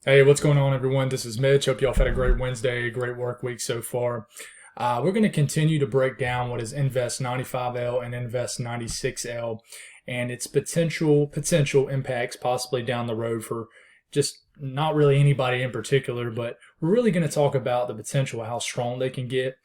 Hey, what's going on, everyone? This is Mitch. Hope y'all have had a great Wednesday, great work week so far. We're going to continue to break down what is Invest 95L and Invest 96L and its potential impacts possibly down the road for just not really anybody in particular, but we're really going to talk about the potential, how strong they can get,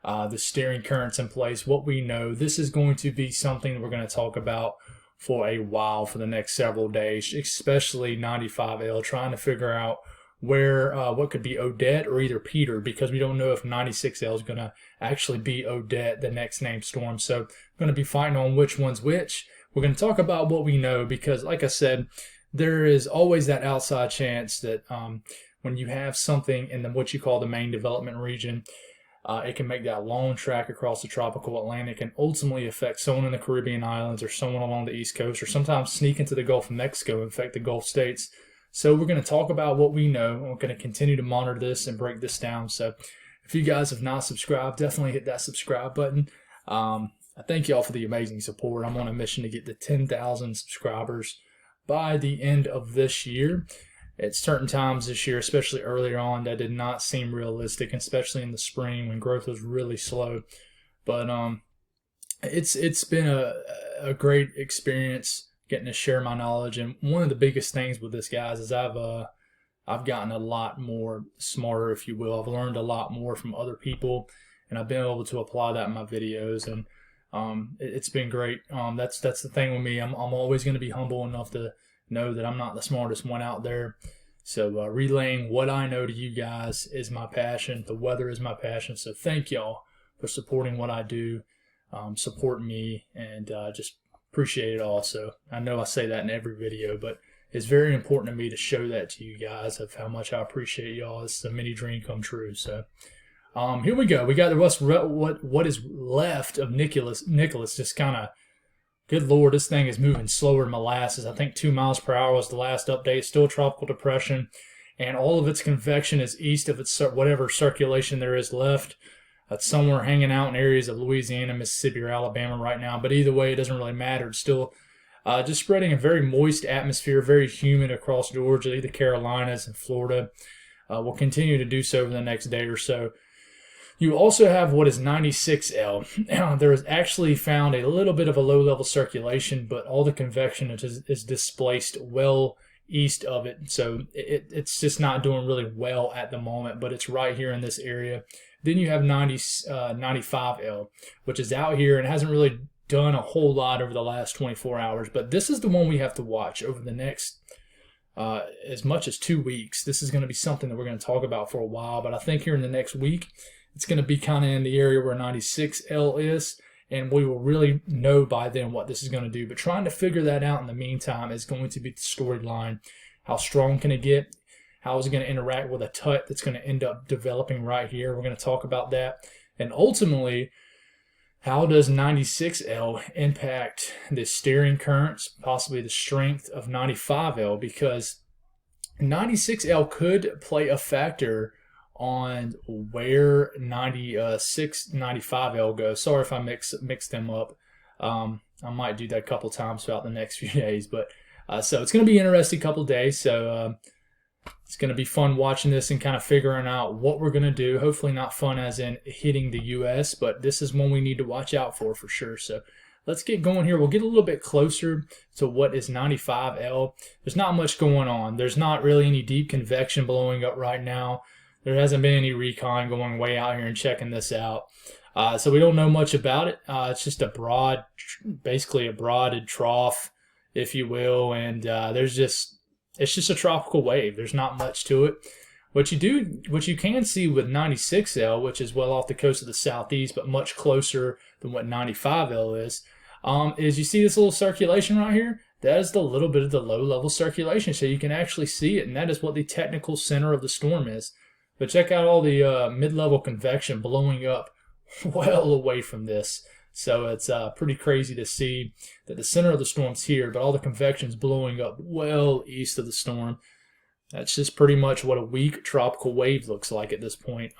the steering currents in place, what we know. This is going to be something that we're going to talk about for a while, for the next several days, especially 95L, trying to figure out where what could be Odette or either Peter, because we don't know if 96L is going to actually be Odette, the next named storm. So we're going to be fighting on which one's which. We're going to talk about what we know because, like I said, there is always that outside chance that when you have something in what you call the main development region, it can make that long track across the tropical Atlantic and ultimately affect someone in the Caribbean islands or someone along the East Coast, or sometimes sneak into the Gulf of Mexico and affect the Gulf states. So we're going to talk about what we know. We're going to continue to monitor this and break this down. So if you guys have not subscribed, definitely hit that subscribe button. I thank y'all for the amazing support. I'm on a mission to get to 10,000 subscribers by the end of this year. At certain times this year, especially earlier on, that did not seem realistic, especially in the spring when growth was really slow. But it's been a great experience getting to share my knowledge. And one of the biggest things with this, guys, is I've gotten a lot more smarter, if you will. I've learned a lot more from other people, and I've been able to apply that in my videos. And it's been great. That's the thing with me. I'm always going to be humble enough to know that I'm not the smartest one out there. So relaying what I know to you guys is my passion. The weather is my passion. So thank y'all for supporting what I do, support me, and just appreciate it all. So I know I say that in every video, but it's very important to me to show that to you guys of how much I appreciate y'all. It's a mini dream come true. So here we go. We got what is left of Nicholas. Just kind of, good Lord, this thing is moving slower than molasses. I think 2 miles per hour was the last update. Still tropical depression, and all of its convection is east of its whatever circulation there is left. It's somewhere hanging out in areas of Louisiana, Mississippi, or Alabama right now. But either way, it doesn't really matter. It's still just spreading a very moist atmosphere, very humid across Georgia, the Carolinas, and Florida. Will continue to do so over the next day or so. You also have what is 96L. Now, there is actually found a little bit of a low-level circulation, but all the convection is displaced well east of it. So it's just not doing really well at the moment, but it's right here in this area. Then you have 95L, which is out here and hasn't really done a whole lot over the last 24 hours. But this is the one we have to watch over the next as much as 2 weeks. This is going to be something that we're going to talk about for a while, but I think here in the next week, it's going to be kind of in the area where 96L is, and we will really know by then what this is going to do. But trying to figure that out in the meantime is going to be the storyline. How strong can it get? How is it going to interact with a tut that's going to end up developing right here? We're going to talk about that. And ultimately, how does 96L impact the steering currents, possibly the strength of 95L? Because 96L could play a factor on where 95L goes. Sorry if I mix them up. I might do that a couple times throughout the next few days. But so it's going to be an interesting couple days. So it's going to be fun watching this and kind of figuring out what we're going to do. Hopefully not fun as in hitting the U.S., but this is one we need to watch out for sure. So let's get going here. We'll get a little bit closer to what is 95L. There's not much going on. There's not really any deep convection blowing up right now. There hasn't been any recon going way out here and checking this out. So we don't know much about it. It's just basically a broaded trough, if you will. And it's just a tropical wave. There's not much to it. What you can see with 96L, which is well off the coast of the southeast, but much closer than what 95L is you see this little circulation right here? That is the little bit of the low-level circulation. So you can actually see it, and that is what the technical center of the storm is. But check out all the mid-level convection blowing up well away from this. So it's pretty crazy to see that the center of the storm's here, but all the convection's blowing up well east of the storm. That's just pretty much what a weak tropical wave looks like at this point.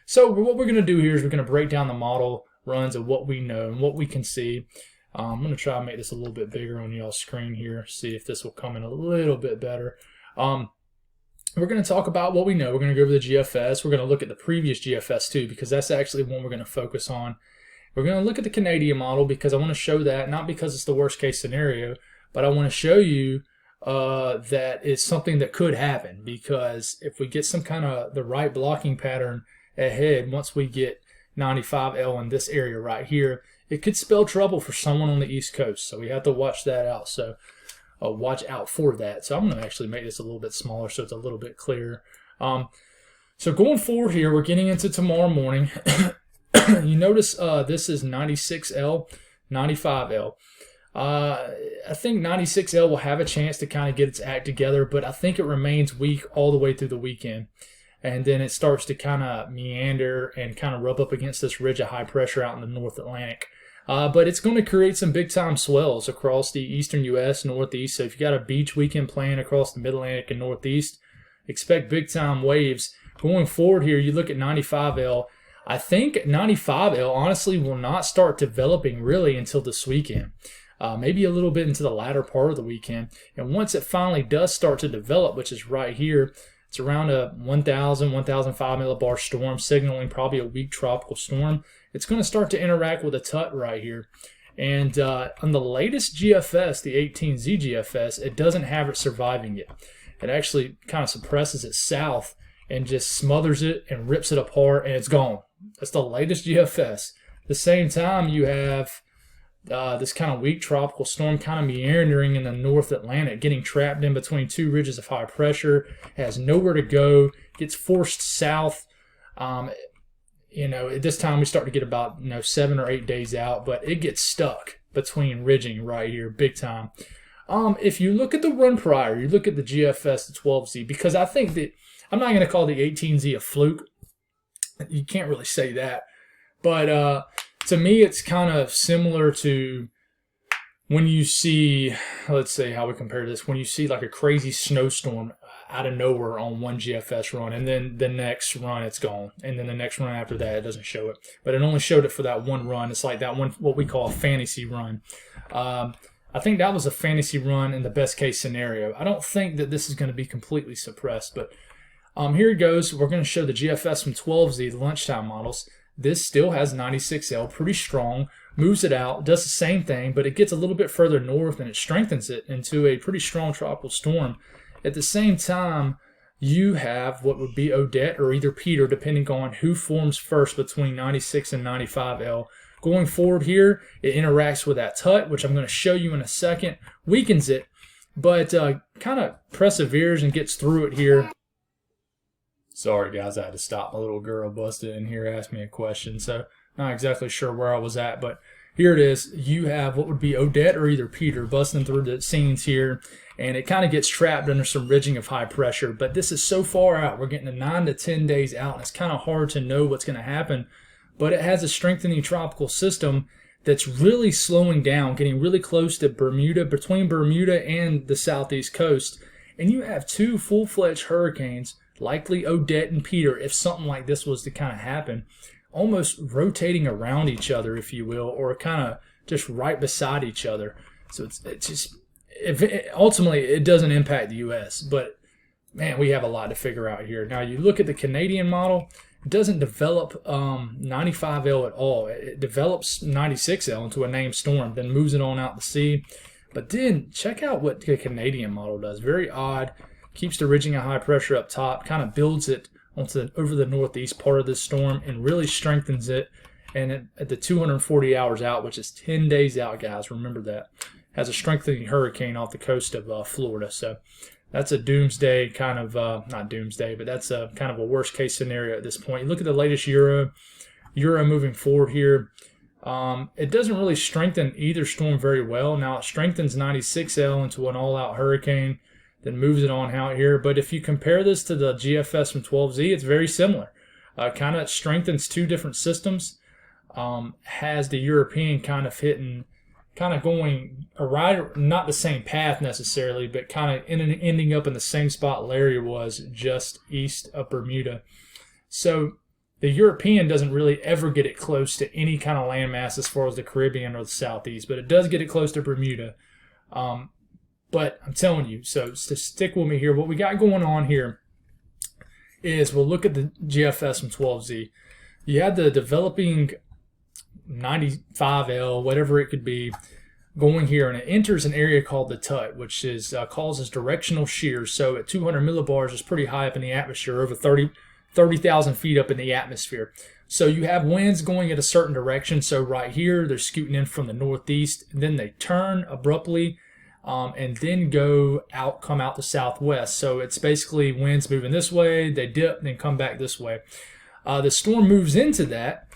So what we're going to do here is we're going to break down the model runs of what we know and what we can see. I'm going to try to make this a little bit bigger on y'all's screen here, see if this will come in a little bit better. we're going to talk about what we know. We're going to go over the GFS. We're going to look at the previous GFS too, because that's actually one we're going to focus on. We're going to look at the Canadian model because I want to show that, not because it's the worst case scenario, but I want to show you that it's something that could happen, because if we get some kind of the right blocking pattern ahead, once we get 95L in this area right here, it could spell trouble for someone on the East Coast. So we have to watch that out. So watch out for that. So I'm going to actually make this a little bit smaller so it's a little bit clearer. So going forward here, we're getting into tomorrow morning. You notice this is 96L, 95L. I think 96L will have a chance to kind of get its act together, but I think it remains weak all the way through the weekend. And then it starts to kind of meander and kind of rub up against this ridge of high pressure out in the North Atlantic. But it's going to create some big-time swells across the eastern U.S., Northeast. So if you got a beach weekend planned across the Mid-Atlantic and Northeast, expect big-time waves. Going forward here, you look at 95L. I think 95L honestly will not start developing really until this weekend. Maybe a little bit into the latter part of the weekend. And once it finally does start to develop, which is right here, it's around a 1,000, 1,005 millibar storm, signaling probably a weak tropical storm. It's going to start to interact with a tut right here. And on the latest GFS, the 18Z GFS, it doesn't have it surviving yet. It actually kind of suppresses it south and just smothers it and rips it apart, and it's gone. That's the latest GFS. At the same time, you have this kind of weak tropical storm kind of meandering in the North Atlantic, getting trapped in between two ridges of high pressure, has nowhere to go, gets forced south. At this time we start to get about 7 or 8 days out, but it gets stuck between ridging right here, big time. If you look at the run prior, you look at the GFS, the 12Z, because I think that I'm not going to call the 18Z a fluke. You can't really say that, but to me, it's kind of similar to when you see, let's say how we compare this, when you see like a crazy snowstorm out of nowhere on one GFS run, and then the next run it's gone, and then the next run after that it doesn't show it. But it only showed it for that one run. It's like that one, what we call a fantasy run. I think that was a fantasy run in the best case scenario. I don't think that this is going to be completely suppressed, but here it goes. We're going to show the GFS from 12Z, the lunchtime models. This still has 96L, pretty strong, moves it out, does the same thing, but it gets a little bit further north and it strengthens it into a pretty strong tropical storm. At the same time, you have what would be Odette or either Peter, depending on who forms first between 96 and 95L. Going forward here, it interacts with that tut, which I'm going to show you in a second, weakens it, but kind of perseveres and gets through it here. Sorry, guys, I had to stop. My little girl busted in here, asked me a question, so not exactly sure where I was at, but here it is. You have what would be Odette or either Peter busting through the scenes here, and it kind of gets trapped under some ridging of high pressure, but this is so far out. We're getting to 9 to 10 days out, and it's kind of hard to know what's going to happen, but it has a strengthening tropical system that's really slowing down, getting really close to Bermuda, between Bermuda and the southeast coast, and you have two full-fledged hurricanes, likely Odette and Peter, if something like this was to kind of happen, almost rotating around each other, if you will, or kind of just right beside each other. So it's just, ultimately, it doesn't impact the U.S., but man, we have a lot to figure out here. Now, you look at the Canadian model, it doesn't develop 95L at all. It develops 96L into a named storm, then moves it on out to sea. But then check out what the Canadian model does. Very odd. Keeps the ridging of high pressure up top, kind of builds it over the northeast part of this storm and really strengthens it. And at the 240 hours out, which is 10 days out, guys, remember that, has a strengthening hurricane off the coast of Florida. So that's a doomsday kind of, not doomsday, but that's a kind of a worst case scenario at this point. You look at the latest Euro moving forward here. It doesn't really strengthen either storm very well. Now it strengthens 96L into an all-out hurricane, then moves it on out here. But if you compare this to the GFS from 12Z, it's very similar. Kind of strengthens two different systems. Has the European kind of going right, not the same path necessarily, but kind of ending up in the same spot Larry was, just east of Bermuda. So the European doesn't really ever get it close to any kind of landmass as far as the Caribbean or the Southeast, but it does get it close to Bermuda. But I'm telling you, so stick with me here. What we got going on here is we'll look at the GFS from 12Z. You have the developing 95L, whatever it could be, going here, and it enters an area called the Tut, which is causes directional shear. So at 200 millibars, it's pretty high up in the atmosphere, over 30,000 feet up in the atmosphere. So you have winds going in a certain direction. So right here, they're scooting in from the northeast, and then they turn abruptly and then come out the southwest. So it's basically winds moving this way, they dip, then come back this way. The storm moves into that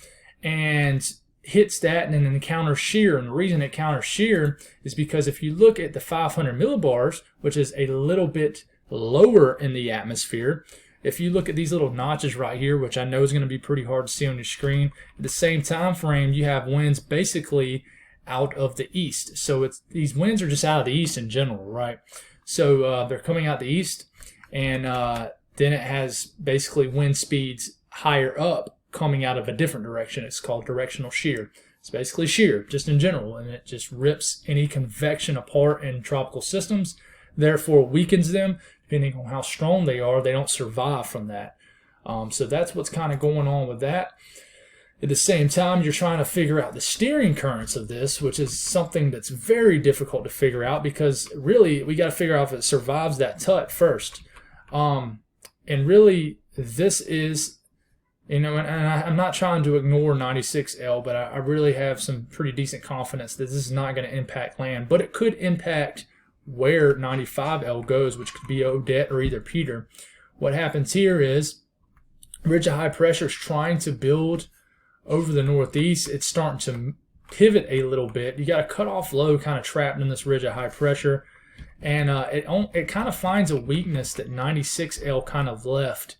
and hits that and then encounters shear. And the reason it counters shear is because if you look at the 500 millibars, which is a little bit lower in the atmosphere, if you look at these little notches right here, which I know is going to be pretty hard to see on your screen, at the same time frame, you have winds basically out of the east. So these winds are just out of the east in general, right? So they're coming out the east, and then it has basically wind speeds higher up coming out of a different direction. It's called directional shear. It's basically shear just in general, and it just rips any convection apart in tropical systems, therefore weakens them. Depending on how strong they are, they don't survive from that. So that's what's kind of going on with that. At the same time, you're trying to figure out the steering currents of this, which is something that's very difficult to figure out, because really we got to figure out if it survives that Tut first. And really, this is, and I'm not trying to ignore 96L, but I really have some pretty decent confidence that this is not going to impact land, but it could impact where 95L goes, which could be Odette or either Peter. What happens here is ridge of high pressure is trying to build over the northeast. It's starting to pivot a little bit. You got a cutoff low kind of trapped in this ridge of high pressure, and it kind of finds a weakness that 96L kind of left,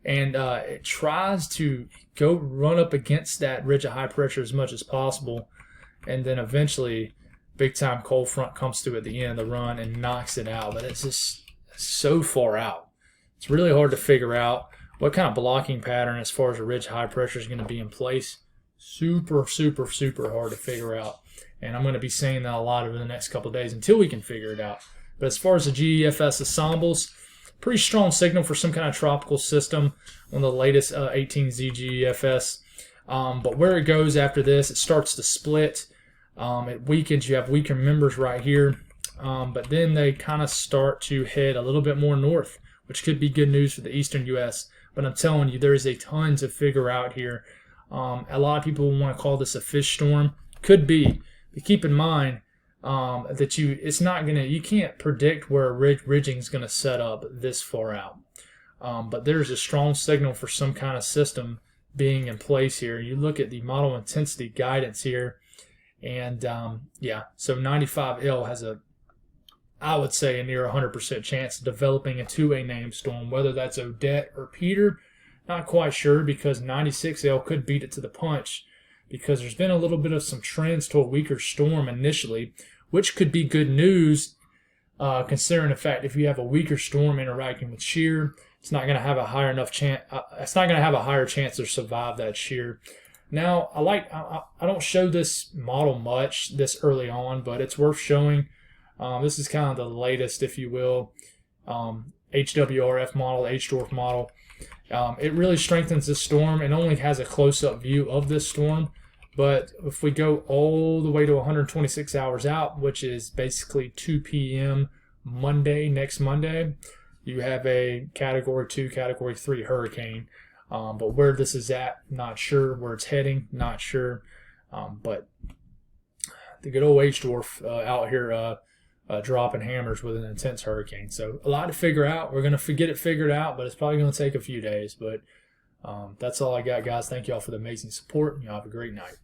and it tries to go run up against that ridge of high pressure as much as possible, and then eventually big time cold front comes through at the end of the run and knocks it out. But it's just so far out. It's really hard to figure out what kind of blocking pattern as far as a ridge high pressure is going to be in place. Super, super, super hard to figure out. And I'm going to be saying that a lot over the next couple of days until we can figure it out. But as far as the GFS ensembles, pretty strong signal for some kind of tropical system on the latest 18Z GFS. But where it goes after this, it starts to split. It weakens. You have weaker members right here, but then they kind of start to head a little bit more north, which could be good news for the eastern U.S. But I'm telling you, there is a ton to figure out here. A lot of people want to call this a fish storm. Could be, but keep in mind that you can't predict where a ridging is going to set up this far out. But there's a strong signal for some kind of system being in place here. You look at the model intensity guidance here. And yeah, so 95L has I would say a near 100% chance of developing into a named storm. Whether that's Odette or Peter, not quite sure, because 96L could beat it to the punch, because there's been a little bit of some trends to a weaker storm initially, which could be good news, considering the fact if you have a weaker storm interacting with shear, it's not going to have a higher enough chance. It's not going to have a higher chance to survive that shear. Now, I don't show this model much this early on, but it's worth showing. This is kind of the latest, if you will, HWRF model, H-dwarf model. It really strengthens the storm. It only has a close-up view of this storm, but if we go all the way to 126 hours out, which is basically 2 p.m. next Monday, you have a Category 2, Category 3 hurricane. But where this is at, not sure. Where it's heading, not sure. But the good old H-dwarf out here dropping hammers with an intense hurricane. So a lot to figure out. We're going to get it figured out, but it's probably going to take a few days. But that's all I got, guys. Thank you all for the amazing support. Y'all have a great night.